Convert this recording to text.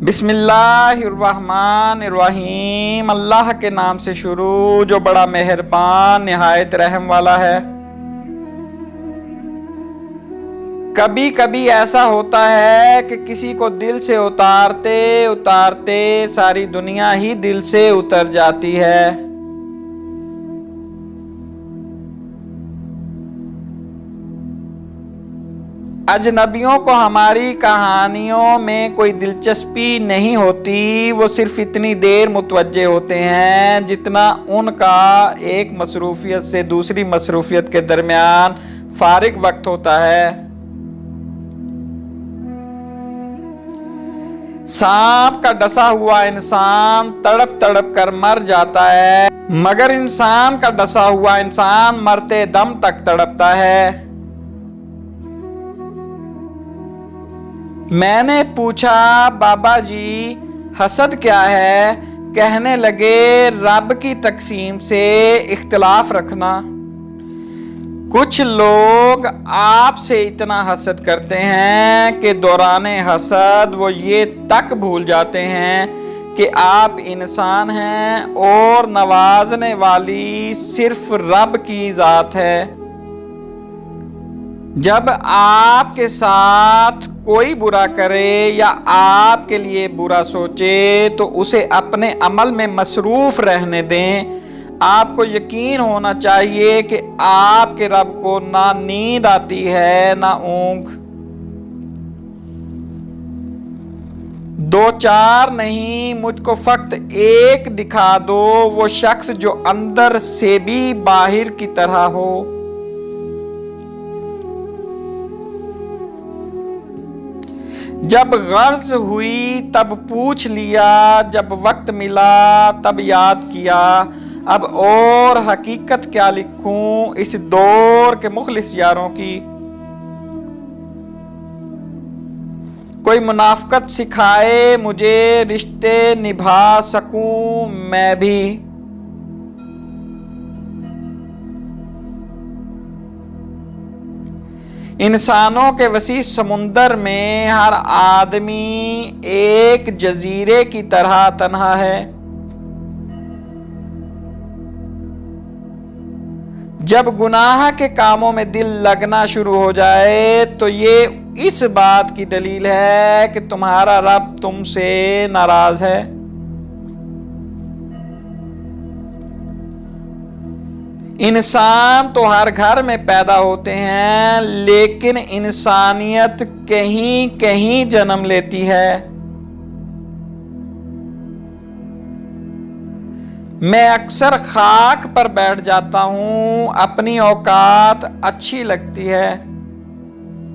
बिस्मिल्लाहिर्रहमानिर्रहीम। अल्लाह के नाम से शुरू जो बड़ा मेहरबान निहायत रहम वाला है। कभी कभी ऐसा होता है कि किसी को दिल से उतारते उतारते सारी दुनिया ही दिल से उतर जाती है। अजनबियों को हमारी कहानियों में कोई दिलचस्पी नहीं होती, वो सिर्फ इतनी देर मुतवज्जे होते हैं जितना उनका एक मसरूफियत से दूसरी मसरूफियत के दरमियान फारिग वक्त होता है। सांप का डसा हुआ इंसान तड़प तड़प कर मर जाता है, मगर इंसान का डसा हुआ इंसान मरते दम तक तड़पता है। मैंने पूछा, बाबा जी हसद क्या है? कहने लगे, रब की तकसीम से इख्तिलाफ रखना। कुछ लोग आपसे इतना हसद करते हैं कि दौराने हसद वो ये तक भूल जाते हैं कि आप इंसान हैं और नवाजने वाली सिर्फ रब की ज़ात है। जब आपके साथ कोई बुरा करे या आपके लिए बुरा सोचे तो उसे अपने अमल में मसरूफ रहने दें। आपको यकीन होना चाहिए कि आपके रब को ना नींद आती है ना ऊंघ। दो चार नहीं, मुझको फक्त एक दिखा दो, वो शख्स जो अंदर से भी बाहर की तरह हो। जब गर्ज हुई तब पूछ लिया, जब वक्त मिला तब याद किया। अब और हकीकत क्या लिखूं इस दौर के मुखलिस यारों की। कोई मुनाफकत सिखाए मुझे, रिश्ते निभा सकूं मैं भी। इंसानों के वसी समुंदर में हर आदमी एक जजीरे की तरह तन्हा है। जब गुनाह के कामों में दिल लगना शुरू हो जाए तो ये इस बात की दलील है कि तुम्हारा रब तुमसे नाराज है। इंसान तो हर घर में पैदा होते हैं, लेकिन इंसानियत कहीं कहीं जन्म लेती है। मैं अक्सर खाक पर बैठ जाता हूं, अपनी औकात अच्छी लगती है।